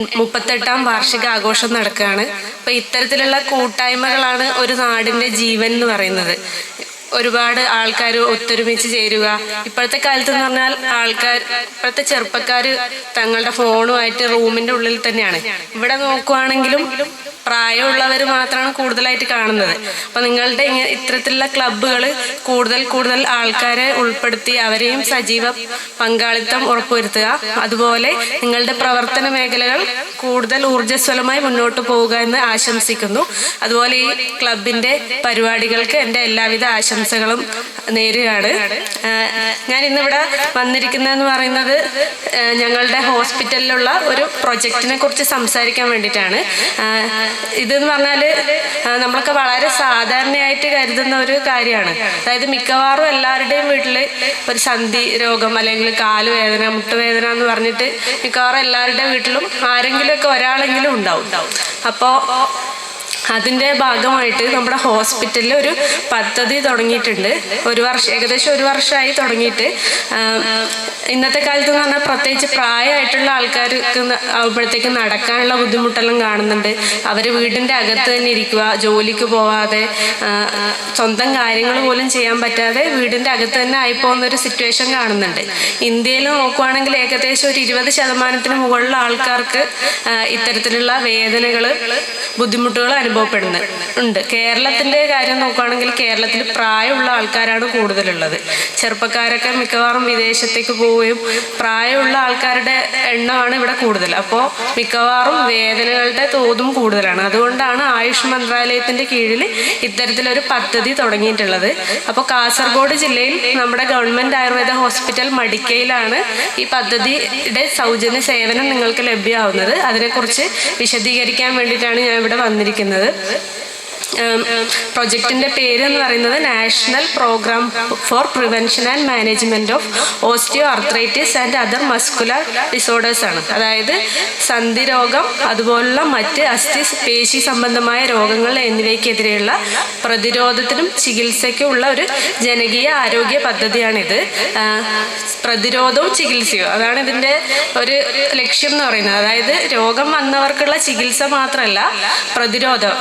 38ാം വാർഷിക ആഘോഷം നടക്കുകയാണ്. അപ്പോൾ ഇത്തരത്തിലുള്ള കൂട്ടായ്മകളാണ് ഒരു നാടിൻ്റെ ജീവൻ എന്ന് പറയുന്നത്. ഒരുപാട് ആൾക്കാർ ഒത്തൊരുമിച്ച് ചേരുക. ഇപ്പോഴത്തെ കാലത്ത് എന്ന് പറഞ്ഞാൽ ഇപ്പോഴത്തെ ചെറുപ്പക്കാർ തങ്ങളുടെ ഫോണുമായിട്ട് റൂമിൻ്റെ ഉള്ളിൽ തന്നെയാണ്. ഇവിടെ നോക്കുവാണെങ്കിലും പ്രായമുള്ളവർ മാത്രമാണ് കൂടുതലായിട്ട് കാണുന്നത്. അപ്പം നിങ്ങളുടെ ഇത്തരത്തിലുള്ള ക്ലബ്ബുകൾ കൂടുതൽ ആൾക്കാരെ ഉൾപ്പെടുത്തി അവരെയും സജീവ പങ്കാളിത്തം ഉറപ്പുവരുത്തുക. അതുപോലെ നിങ്ങളുടെ പ്രവർത്തന മേഖലകൾ കൂടുതൽ ഊർജ്ജസ്വലമായി മുന്നോട്ട് പോവുക എന്ന് ആശംസിക്കുന്നു. അതുപോലെ ഈ ക്ലബിൻ്റെ പരിപാടികൾക്ക് എൻ്റെ എല്ലാവിധ ആശംസകളും നേരുകയാണ്. ഞാൻ ഇന്നിവിടെ വന്നിരിക്കുന്നതെന്ന് പറയുന്നത് ഞങ്ങളുടെ ഹോസ്പിറ്റലിലുള്ള ഒരു പ്രൊജക്റ്റിനെ കുറിച്ച് സംസാരിക്കാൻ വേണ്ടിയിട്ടാണ്. ഇതെന്ന് പറഞ്ഞാൽ നമ്മളൊക്കെ വളരെ സാധാരണയായിട്ട് കരുതുന്ന ഒരു കാര്യമാണ്. അതായത് മിക്കവാറും എല്ലാവരുടെയും വീട്ടിൽ ഒരു സന്ധി രോഗം അല്ലെങ്കിൽ കാലുവേദന, മുട്ടുവേദന എന്ന് പറഞ്ഞിട്ട് മിക്കവാറും എല്ലാവരുടെ വീട്ടിലും ആരെങ്കിലുമൊക്കെ ഒരാളെങ്കിലും ഉണ്ടാവും. അപ്പോൾ അതിൻ്റെ ഭാഗമായിട്ട് നമ്മുടെ ഹോസ്പിറ്റലിൽ ഒരു പദ്ധതി തുടങ്ങിയിട്ടുണ്ട്. ഏകദേശം ഒരു വർഷമായി തുടങ്ങിയിട്ട്. ഇന്നത്തെ കാലത്ത് എന്ന് പറഞ്ഞാൽ പ്രത്യേകിച്ച് പ്രായമായിട്ടുള്ള ആൾക്കാർക്ക് ആവുമ്പോഴത്തേക്ക് നടക്കാനുള്ള ബുദ്ധിമുട്ടെല്ലാം കാണുന്നുണ്ട്. അവർ വീടിൻ്റെ അകത്ത് തന്നെ ഇരിക്കുക, ജോലിക്ക് പോവാതെ സ്വന്തം കാര്യങ്ങൾ പോലും ചെയ്യാൻ പറ്റാതെ വീടിൻ്റെ അകത്ത് തന്നെ ആയിപ്പോകുന്നൊരു സിറ്റുവേഷൻ കാണുന്നുണ്ട്. ഇന്ത്യയിൽ നോക്കുവാണെങ്കിൽ ഏകദേശം ഒരു 20% മുകളിലുള്ള ആൾക്കാർക്ക് ഇത്തരത്തിലുള്ള വേദനകൾ, ബുദ്ധിമുട്ടുകൾ അനുഭവപ്പെടുന്നുണ്ട്. കേരളത്തിൻ്റെ കാര്യം നോക്കുകയാണെങ്കിൽ കേരളത്തിൽ പ്രായമുള്ള ആൾക്കാരാണ് കൂടുതലുള്ളത്. ചെറുപ്പക്കാരൊക്കെ മിക്കവാറും വിദേശത്തേക്ക് പോവുകയും പ്രായമുള്ള ആൾക്കാരുടെ എണ്ണമാണ് ഇവിടെ കൂടുതൽ. അപ്പോൾ മിക്കവാറും വേദനകളുടെ തോതും കൂടുതലാണ്. അതുകൊണ്ടാണ് ആയുഷ് മന്ത്രാലയത്തിൻ്റെ കീഴിൽ ഇത്തരത്തിലൊരു പദ്ധതി തുടങ്ങിയിട്ടുള്ളത്. അപ്പോൾ കാസർഗോഡ് ജില്ലയിൽ നമ്മുടെ ഗവൺമെൻറ് ആയുർവേദ ഹോസ്പിറ്റൽ മടിക്കയിലാണ് ഈ പദ്ധതിയുടെ സൗജന്യ സേവനം നിങ്ങൾക്ക് ലഭ്യമാവുന്നത്. അതിനെക്കുറിച്ച് വിശദീകരിക്കാൻ വേണ്ടിയിട്ടാണ് ഞാൻ ഇവിടെ വന്നിരിക്കുന്നത്. പ്രൊജക്റ്റിൻ്റെ പേര് എന്ന് പറയുന്നത് national programme for prevention and management of osteoarthritis and other muscular disorders ആണ്. അതായത് സന്ധി രോഗം അതുപോലുള്ള മറ്റ് അസ്ഥി പേശി സംബന്ധമായ രോഗങ്ങൾ എന്നിവയ്ക്കെതിരെയുള്ള പ്രതിരോധത്തിനും ചികിത്സയ്ക്കുമുള്ള ഒരു ജനകീയ ആരോഗ്യ പദ്ധതിയാണിത്. പ്രതിരോധവും ചികിത്സയും അതാണ് ഇതിൻ്റെ ഒരു ലക്ഷ്യം എന്ന് പറയുന്നത്. അതായത് രോഗം വന്നവർക്കുള്ള ചികിത്സ മാത്രമല്ല, പ്രതിരോധം.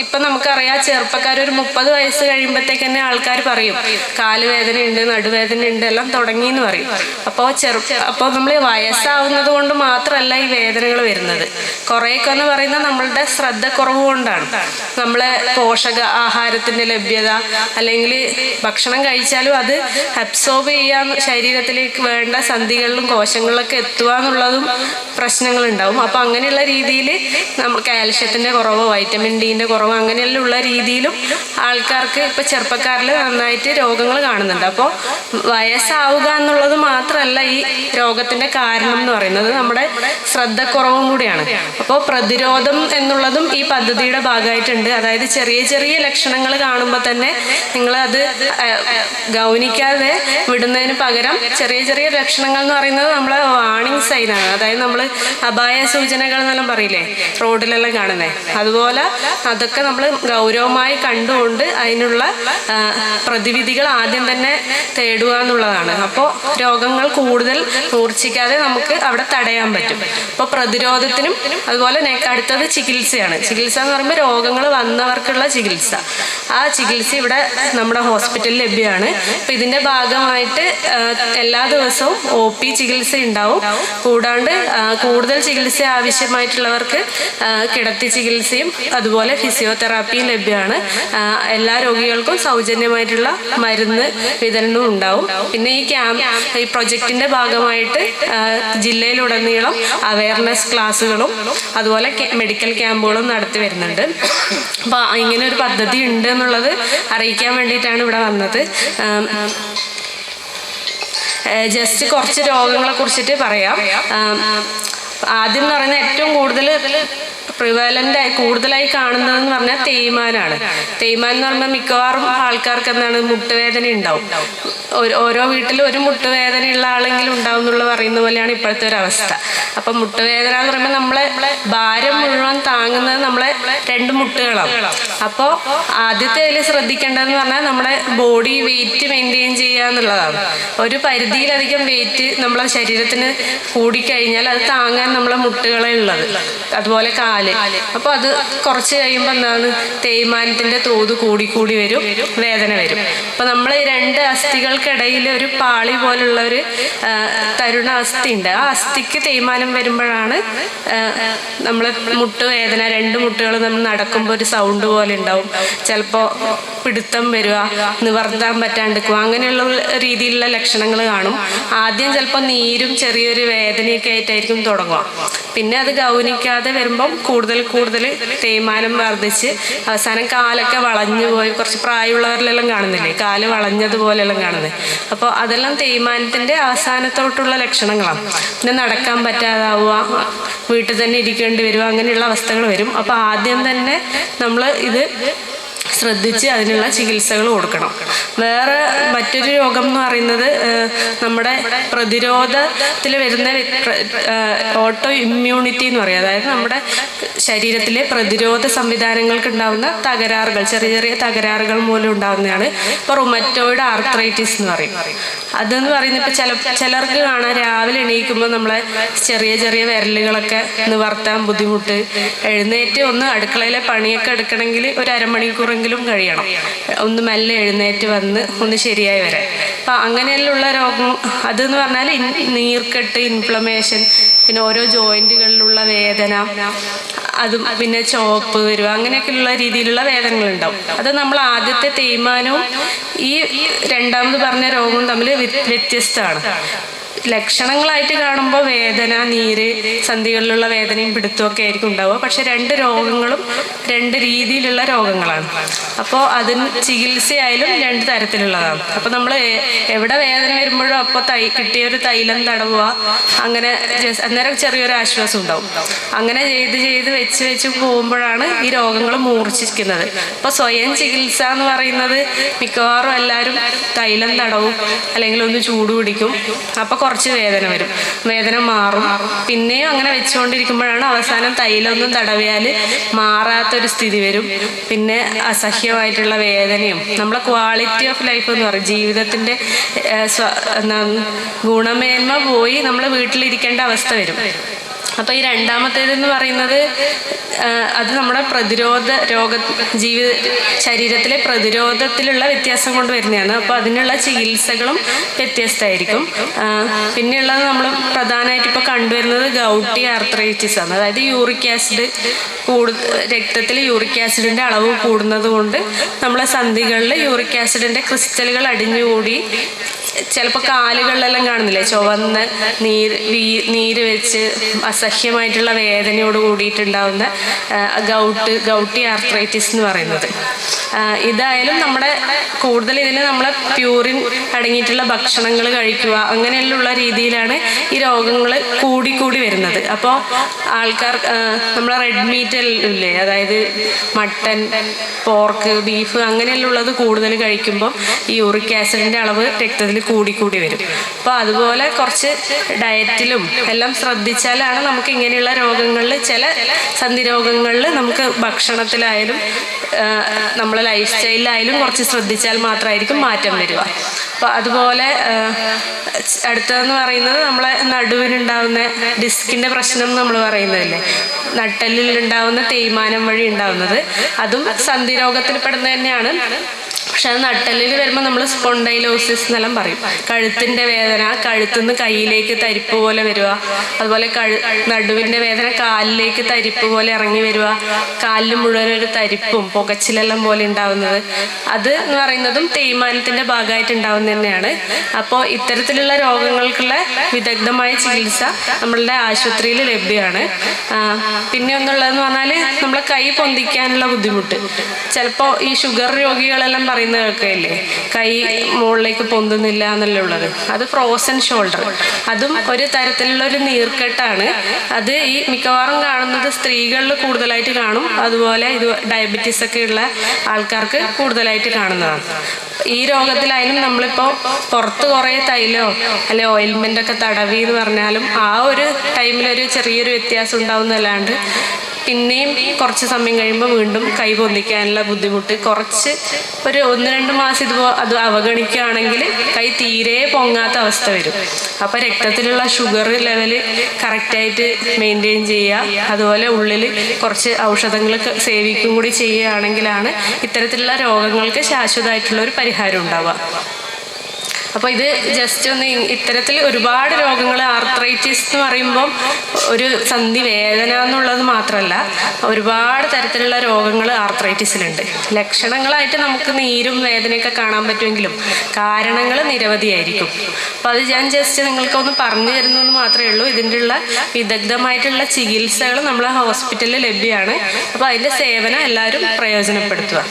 ഇപ്പം നമുക്കറിയാം, ചെറുപ്പക്കാർ ഒരു 30 വയസ്സ് കഴിയുമ്പോഴത്തേക്ക് തന്നെ ആൾക്കാർ പറയും കാലുവേദനയുണ്ട്, നടുവേദനയുണ്ട്, എല്ലാം തുടങ്ങി എന്ന് പറയും. അപ്പോൾ നമ്മൾ വയസ്സാവുന്നത് കൊണ്ട് മാത്രമല്ല ഈ വേദനകൾ വരുന്നത്. കുറേയൊക്കെ എന്ന് പറയുന്നത് നമ്മളുടെ ശ്രദ്ധക്കുറവ് കൊണ്ടാണ്. നമ്മളെ പോഷക ആഹാരത്തിൻ്റെ ലഭ്യത, അല്ലെങ്കിൽ ഭക്ഷണം കഴിച്ചാലും അത് അബ്സോർബ് ചെയ്യാൻ ശരീരത്തിലേക്ക് വേണ്ട സന്ധികളിലും കോശങ്ങളിലൊക്കെ എത്തുക എന്നുള്ളതും പ്രശ്നങ്ങളുണ്ടാവും. അപ്പോൾ അങ്ങനെയുള്ള രീതിയിൽ നമ്മൾ കാൽഷ്യത്തിൻ്റെ കുറവോ വൈറ്റമിൻ ഡിൻ്റെ കുറവോ അങ്ങനെയെല്ലാം ഉള്ള രീതിയിലും ആൾക്കാർക്ക് ഇപ്പോൾ ചെറുപ്പക്കാരിൽ നന്നായിട്ട് രോഗങ്ങൾ കാണുന്നുണ്ട്. അപ്പോൾ വയസ്സാവുക എന്നുള്ളത് മാത്രമല്ല ഈ രോഗത്തിൻ്റെ കാരണം എന്ന് പറയുന്നത്, നമ്മുടെ ശ്രദ്ധക്കുറവും കൂടിയാണ്. അപ്പോൾ പ്രതിരോധം എന്നുള്ളതും ഈ പദ്ധതിയുടെ ഭാഗമായിട്ടുണ്ട്. അതായത് ചെറിയ ചെറിയ ലക്ഷണങ്ങൾ കാണുമ്പോൾ തന്നെ നിങ്ങളത് ഗൗനിക്കാതെ വിടുന്നതിന് പകരം ചെറിയ ചെറിയ ലക്ഷണങ്ങൾ എന്ന് പറയുന്നത് നമ്മളെ വാണിംഗ് സൈനാണ്. അതായത് നമ്മൾ അപായ സൂചനകൾ എന്നെല്ലാം പറയില്ലേ റോഡിലെല്ലാം കാണുന്നത്, അതുപോലെ അതൊക്കെ നമ്മൾ ഗൗരവമായി കണ്ടുകൊണ്ട് അതിനുള്ള പ്രതിവിധികൾ ആദ്യം തന്നെ തേടുക എന്നുള്ളതാണ്. അപ്പോൾ രോഗങ്ങൾ കൂടുതൽ മൂർച്ഛിക്കാതെ നമുക്ക് അവിടെ തടയാൻ പറ്റും. അപ്പോൾ പ്രതിരോധത്തിനും അതുപോലെ അടുത്തത് ചികിത്സയാണ്. ചികിത്സ എന്ന് പറയുമ്പോൾ രോഗങ്ങൾ വന്നവർക്കുള്ള ചികിത്സ. ആ ചികിത്സ ഇവിടെ നമ്മുടെ ഹോസ്പിറ്റലിൽ ലഭ്യമാണ്. അപ്പോൾ ഇതിൻ്റെ ഭാഗമായിട്ട് എല്ലാ ദിവസവും OP ചികിത്സ ഉണ്ടാവും. കൂടാണ്ട് കൂടുതൽ ചികിത്സ ആവശ്യമായിട്ടുള്ളവർക്ക് കിടത്തി ചികിത്സയും അതുപോലെ ഫിസിയോതെറാപ്പിയും ലഭ്യമാണ്. എല്ലാ രോഗികൾക്കും സൗജന്യമായിട്ടുള്ള മരുന്ന് വിതരണവും ഉണ്ടാവും. പിന്നെ ഈ പ്രൊജക്റ്റിൻ്റെ ഭാഗമായിട്ട് ജില്ലയിലുടനീളം അവയർനെസ് ക്ലാസ്സുകളും അതുപോലെ മെഡിക്കൽ ക്യാമ്പുകളും നടത്തി വരുന്നുണ്ട്. അപ്പോൾ ഇങ്ങനെ ഒരു പദ്ധതി ഉണ്ട് എന്നുള്ളത് അറിയിക്കാൻ വേണ്ടിയിട്ടാണ് ഇവിടെ വന്നത്. ജസ്റ്റ് കുറച്ച് രോഗങ്ങളെ കുറിച്ചിട്ട് പറയാം. ആദ്യം എന്ന് പറയുന്നത് ഏറ്റവും കൂടുതലായി കാണുന്നതെന്ന് പറഞ്ഞാൽ തേയ്മാനാണ്. തേയ്മാൻ എന്ന് പറയുമ്പോൾ മിക്കവാറും ആൾക്കാർക്ക് എന്താണ് മുട്ടുവേദന ഉണ്ടാവും. ഓരോ വീട്ടിലും ഒരു മുട്ടുവേദനയുള്ള ആളെങ്കിലും ഉണ്ടാവും എന്നുള്ള പറയുന്ന പോലെയാണ് ഇപ്പോഴത്തെ ഒരു അവസ്ഥ. അപ്പം മുട്ടുവേദന എന്ന് പറയുമ്പോൾ നമ്മളെ ഭാരം മുഴുവൻ താങ്ങുന്നത് നമ്മളെ രണ്ട് മുട്ടുകളാണ്. അപ്പോൾ ആദ്യത്തെ അതിൽ ശ്രദ്ധിക്കേണ്ടതെന്ന് പറഞ്ഞാൽ നമ്മുടെ ബോഡി വെയിറ്റ് മെയിൻറ്റെയിൻ ചെയ്യുക എന്നുള്ളതാണ്. ഒരു പരിധിയിലധികം വെയിറ്റ് നമ്മളെ ശരീരത്തിന് കൂടിക്കഴിഞ്ഞാൽ അത് താങ്ങാൻ നമ്മളെ മുട്ടുകളെ ഉള്ളത്, അതുപോലെ കാല്. അപ്പോൾ അത് കുറച്ച് കഴിയുമ്പോൾ എന്താണ്, തേയ്മാനത്തിൻ്റെ തോത് കൂടി വരും, വേദന വരും. അപ്പോൾ നമ്മൾ ഈ രണ്ട് അസ്ഥികൾക്കിടയിൽ ഒരു പാളി പോലുള്ള ഒരു തരുണ അസ്ഥി ഉണ്ട്. ആ അസ്ഥിക്ക് തേയ്മാനം വരുമ്പോഴാണ് നമ്മൾ മുട്ടുവേദന. രണ്ട് മുട്ടുകൾ നമ്മൾ നടക്കുമ്പോൾ ഒരു സൗണ്ട് പോലെ ഉണ്ടാവും, ചിലപ്പോൾ പിടുത്തം വരിക, നിവർത്താൻ പറ്റാണ്ടിരിക്കുക, അങ്ങനെയുള്ള രീതിയിലുള്ള ലക്ഷണങ്ങൾ കാണും. ആദ്യം ചിലപ്പോൾ നീരും ചെറിയൊരു വേദനയൊക്കെ ആയിട്ടായിരിക്കും തുടങ്ങുക. പിന്നെ അത് ഗൗനിക്കാതെ വരുമ്പം കൂടുതൽ തേയ്മാനം വർദ്ധിച്ച് അവസാനം കാലൊക്കെ വളഞ്ഞു പോയി, കുറച്ച് പ്രായമുള്ളവരിലെല്ലാം കാണുന്നില്ലേ, കാല് വളഞ്ഞതുപോലെല്ലാം കാണുന്നത്. അപ്പോൾ അതെല്ലാം തേയ്മാനത്തിൻ്റെ അവസാനത്തോട്ടുള്ള ലക്ഷണങ്ങളാണ്. പിന്നെ നടക്കാൻ പറ്റാതാവുക, വീട്ടിൽ തന്നെ ഇരിക്കേണ്ടി വരിക, അങ്ങനെയുള്ള അവസ്ഥകൾ വരും. അപ്പോൾ ആദ്യം തന്നെ നമ്മൾ ഇത് ശ്രദ്ധിച്ച് അതിനുള്ള ചികിത്സകൾ കൊടുക്കണം. വേറെ മറ്റൊരു രോഗം എന്ന് പറയുന്നത് നമ്മുടെ പ്രതിരോധത്തിൽ വരുന്ന ഓട്ടോ ഇമ്മ്യൂണിറ്റി എന്ന് പറയും. അതായത് നമ്മുടെ ശരീരത്തിലെ പ്രതിരോധ സംവിധാനങ്ങൾക്ക് ഉണ്ടാകുന്ന തകരാറുകൾ, ചെറിയ തകരാറുകൾ മൂലം ഉണ്ടാകുന്നതാണ് ഇപ്പോൾ റുമറ്റോയിഡ് ആർത്രൈറ്റിസ് എന്ന് പറയും. അതെന്ന് പറയുന്നത് ഇപ്പോൾ ചിലർക്ക് കാണാൻ രാവിലെ എണീക്കുമ്പോൾ നമ്മളെ ചെറിയ വിരലുകളൊക്കെ നിവർത്താൻ ബുദ്ധിമുട്ട്, എഴുന്നേറ്റ് ഒന്ന് അടുക്കളയിലെ പണിയൊക്കെ എടുക്കണമെങ്കിൽ ഒരു അരമണിക്കൂറെങ്കിലും കഴിയണം, ഒന്ന് മെല്ലെ എഴുന്നേറ്റ് വന്ന് ഒന്ന് ശരിയായി വരാൻ. അപ്പം അങ്ങനെയുള്ള രോഗം അതെന്ന് പറഞ്ഞാൽ നീർക്കെട്ട്, ഇൻഫ്ലമേഷൻ, പിന്നെ ഓരോ ജോയിൻറ്റുകളിലുള്ള വേദന, അതും പിന്നെ ചോപ്പ് വരിക, അങ്ങനെയൊക്കെയുള്ള രീതിയിലുള്ള വേദനകളുണ്ടാവും. അത് നമ്മൾ ആദ്യത്തെ തേയ്മാനവും ഈ രണ്ടാമത് പറഞ്ഞ രോഗവും തമ്മിൽ വ്യത്യസ്തമാണ്. ലക്ഷണങ്ങളായിട്ട് കാണുമ്പോൾ വേദന, നീര്, സന്ധികളിലുള്ള വേദനയും പിടുത്തമൊക്കെ ആയിരിക്കും ഉണ്ടാവുക. പക്ഷെ രണ്ട് രോഗങ്ങളും രണ്ട് രീതിയിലുള്ള രോഗങ്ങളാണ്. അപ്പോൾ അതിന് ചികിത്സയായാലും രണ്ട് തരത്തിലുള്ളതാണ്. അപ്പോൾ നമ്മൾ എവിടെ വേദന വരുമ്പോഴും അപ്പോൾ കിട്ടിയൊരു തൈലം തടവുക, അങ്ങനെ അന്നേരം ചെറിയൊരു ആശ്വാസം ഉണ്ടാവും. അങ്ങനെ ചെയ്ത് വെച്ച് പോകുമ്പോഴാണ് ഈ രോഗങ്ങൾ മൂർച്ഛിക്കുന്നത്. അപ്പോൾ സ്വയം ചികിത്സ എന്ന് പറയുന്നത് മിക്കവാറും എല്ലാവരും തൈലം തടവും, അല്ലെങ്കിൽ ഒന്ന് ചൂട് പിടിക്കും, അപ്പോൾ കുറച്ച് വേദന വരും, വേദന മാറും. പിന്നെയും അങ്ങനെ വെച്ചുകൊണ്ടിരിക്കുമ്പോഴാണ് അവസാനം തൈലമൊന്നും തടവിയാൽ മാറാത്തൊരു സ്ഥിതി വരും. പിന്നെ അസഹ്യമായിട്ടുള്ള വേദനയും നമ്മളെ ക്വാളിറ്റി ഓഫ് ലൈഫ് എന്ന് പറയും, ജീവിതത്തിൻ്റെ ഗുണമേന്മ പോയി നമ്മൾ വീട്ടിലിരിക്കേണ്ട അവസ്ഥ വരും. അപ്പോൾ ഈ രണ്ടാമത്തേതെന്ന് പറയുന്നത് അത് നമ്മുടെ ശരീരത്തിലെ പ്രതിരോധത്തിലുള്ള വ്യത്യാസം കൊണ്ട് വരുന്നതാണ്. അപ്പോൾ അതിനുള്ള ചികിത്സകളും വ്യത്യസ്തമായിരിക്കും. പിന്നെയുള്ളത് നമ്മൾ പ്രധാനമായിട്ട് ഇപ്പോൾ കണ്ടുവരുന്നത് ഗൗട്ടി ആർത്രൈറ്റിസ് ആണ്. അതായത് യൂറിക് ആസിഡ് രക്തത്തിൽ യൂറിക് ആസിഡിൻ്റെ അളവ് കൂടുന്നത് കൊണ്ട് നമ്മളെ സന്ധികളിൽ യൂറിക് ആസിഡിൻ്റെ ക്രിസ്റ്റലുകൾ അടിഞ്ഞുകൂടി ചിലപ്പോൾ കാലുകളിലെല്ലാം കാണുന്നില്ലേ, ചുവന്ന് നീര് വെച്ച് അസഹ്യമായിട്ടുള്ള വേദനയോട് കൂടിയിട്ടുണ്ടാവുന്ന ഗൗട്ടി ആർത്രൈറ്റിസ് എന്ന് പറയുന്നത്. ഇതായാലും നമ്മുടെ കൂടുതൽ ഇതിന് നമ്മളെ പ്യൂറിൻ അടങ്ങിയിട്ടുള്ള ഭക്ഷണങ്ങൾ കഴിക്കുക, അങ്ങനെയുള്ള രീതിയിലാണ് ഈ രോഗങ്ങൾ കൂടി വരുന്നത്. അപ്പോൾ ആൾക്കാർ നമ്മളെ റെഡ് മീറ്റ് ഇല്ലേ, അതായത് മട്ടൻ, പോർക്ക്, ബീഫ് അങ്ങനെയുള്ളത് കൂടുതൽ കഴിക്കുമ്പോൾ ഈ യൂറിക് ആസിഡിൻ്റെ അളവ് രക്തത്തിൽ കൂടി വരും. അപ്പോൾ അതുപോലെ കുറച്ച് ഡയറ്റിലും എല്ലാം ശ്രദ്ധിച്ചാലാണ് നമുക്ക് ഇങ്ങനെയുള്ള രോഗങ്ങളിൽ, ചില സന്ധി രോഗങ്ങളിൽ നമുക്ക് ഭക്ഷണത്തിലായാലും നമ്മളെ ലൈഫ് സ്റ്റൈലിലായാലും കുറച്ച് ശ്രദ്ധിച്ചാൽ മാത്രമായിരിക്കും മാറ്റം വരിക. അപ്പോൾ അതുപോലെ അടുത്തതെന്ന് പറയുന്നത് നമ്മളെ നടുവിനുണ്ടാവുന്ന ഡിസ്കിൻ്റെ പ്രശ്നം എന്ന് നമ്മൾ പറയുന്നതല്ലേ, നട്ടെല്ലിൽ ഉണ്ടാവുന്ന തേയ്മാനം വഴി ഉണ്ടാവുന്നത്, അതും സന്ധി രോഗത്തിൽ പെടുന്നത് തന്നെയാണ്. പക്ഷെ അത് നട്ടെല്ലിൽ വരുമ്പോൾ നമ്മൾ സ്പോണ്ടൈലോസിസ് എന്നെല്ലാം പറയും. കഴുത്തിൻ്റെ വേദന, കഴുത്തുനിന്ന് കയ്യിലേക്ക് തരിപ്പ് പോലെ വരിക, അതുപോലെ നടുവിൻ്റെ വേദന കാലിലേക്ക് തരിപ്പ് പോലെ ഇറങ്ങി വരിക, കാലിൽ മുഴുവൻ ഒരു തരിപ്പും പുകച്ചിലെല്ലാം പോലെ ഉണ്ടാവുന്നത്, അത് എന്ന് പറയുന്നതും തേയ്മാനത്തിൻ്റെ ഭാഗമായിട്ട് ഉണ്ടാവുന്നത് തന്നെയാണ്. അപ്പോൾ ഇത്തരത്തിലുള്ള രോഗങ്ങൾക്കുള്ള വിദഗ്ധമായ ചികിത്സ നമ്മളുടെ ആശുപത്രിയിൽ ലഭ്യമാണ്. പിന്നെ ഒന്നുള്ളതെന്ന് പറഞ്ഞാൽ നമ്മളെ കൈ പൊന്തിക്കാനുള്ള ബുദ്ധിമുട്ട്. ചിലപ്പോൾ ഈ ഷുഗർ രോഗികളെല്ലാം പറയുന്നത് കേൾക്കുകയില്ലേ, കൈ മുകളിലേക്ക് പൊന്തുന്നില്ല എന്നല്ല ഉള്ളത്, അത് ഫ്രോസൺ ഷോൾഡർ. അതും ഒരു തരത്തിലുള്ള ഒരു നീർക്കെട്ടാണ്. അത് ഈ മിക്കവാറും കാണുന്നത് സ്ത്രീകളിൽ കൂടുതലായിട്ട് കാണും. അതുപോലെ ഇത് ഡയബറ്റീസ് ഒക്കെ ഉള്ള ആൾക്കാർക്ക് കൂടുതലായിട്ട് കാണുന്നതാണ്. ഈ രോഗത്തിലായാലും നമ്മളിപ്പോൾ പുറത്ത് കുറേ തൈലോ അല്ലെ ഓയിൽമെൻ്റ് ഒക്കെ തടവി എന്ന് പറഞ്ഞാലും ആ ഒരു ടൈമിലൊരു ചെറിയൊരു വ്യത്യാസം ഉണ്ടാവുന്നതല്ലാണ്ട് പിന്നെയും കുറച്ച് സമയം കഴിയുമ്പോൾ വീണ്ടും കൈ പൊന്തിക്കാനുള്ള ബുദ്ധിമുട്ട്, കുറച്ച് ഒരു 1-2 മാസം അത് അവഗണിക്കുകയാണെങ്കിൽ കൈ തീരെ പൊങ്ങാത്ത അവസ്ഥ വരും. അപ്പോൾ രക്തത്തിലുള്ള ഷുഗർ ലെവൽ കറക്റ്റായിട്ട് മെയിൻറ്റെയിൻ ചെയ്യുക, അതുപോലെ ഉള്ളിൽ കുറച്ച് ഔഷധങ്ങൾ സേവിക്കും കൂടി ചെയ്യുകയാണെങ്കിലാണ് ഇത്തരത്തിലുള്ള രോഗങ്ങൾക്ക് ശാശ്വതമായിട്ടുള്ള ഒരു പരിഹാരം ഉണ്ടാവുക. അപ്പോൾ ഇത് ജസ്റ്റ് ഒന്ന് ഇത്തരത്തിൽ ഒരുപാട് രോഗങ്ങൾ, ആർത്രൈറ്റിസ് എന്ന് പറയുമ്പം ഒരു സന്ധി വേദന എന്നുള്ളത് മാത്രമല്ല, ഒരുപാട് തരത്തിലുള്ള രോഗങ്ങൾ ആർത്രൈറ്റിസിലുണ്ട്. ലക്ഷണങ്ങളായിട്ട് നമുക്ക് നീരും വേദനയൊക്കെ കാണാൻ പറ്റുമെങ്കിലും കാരണങ്ങൾ നിരവധിയായിരിക്കും. അപ്പോൾ അത് ഞാൻ ജസ്റ്റ് നിങ്ങൾക്കൊന്ന് പറഞ്ഞു തരുന്നത് മാത്രമേ ഉള്ളൂ. ഇതിൻ്റെ ഉള്ള വിദഗ്ധമായിട്ടുള്ള ചികിത്സകൾ നമ്മളെ ഹോസ്പിറ്റലിൽ ലഭ്യമാണ്. അപ്പോൾ അതിൻ്റെ സേവനം എല്ലാവരും പ്രയോജനപ്പെടുത്തുക.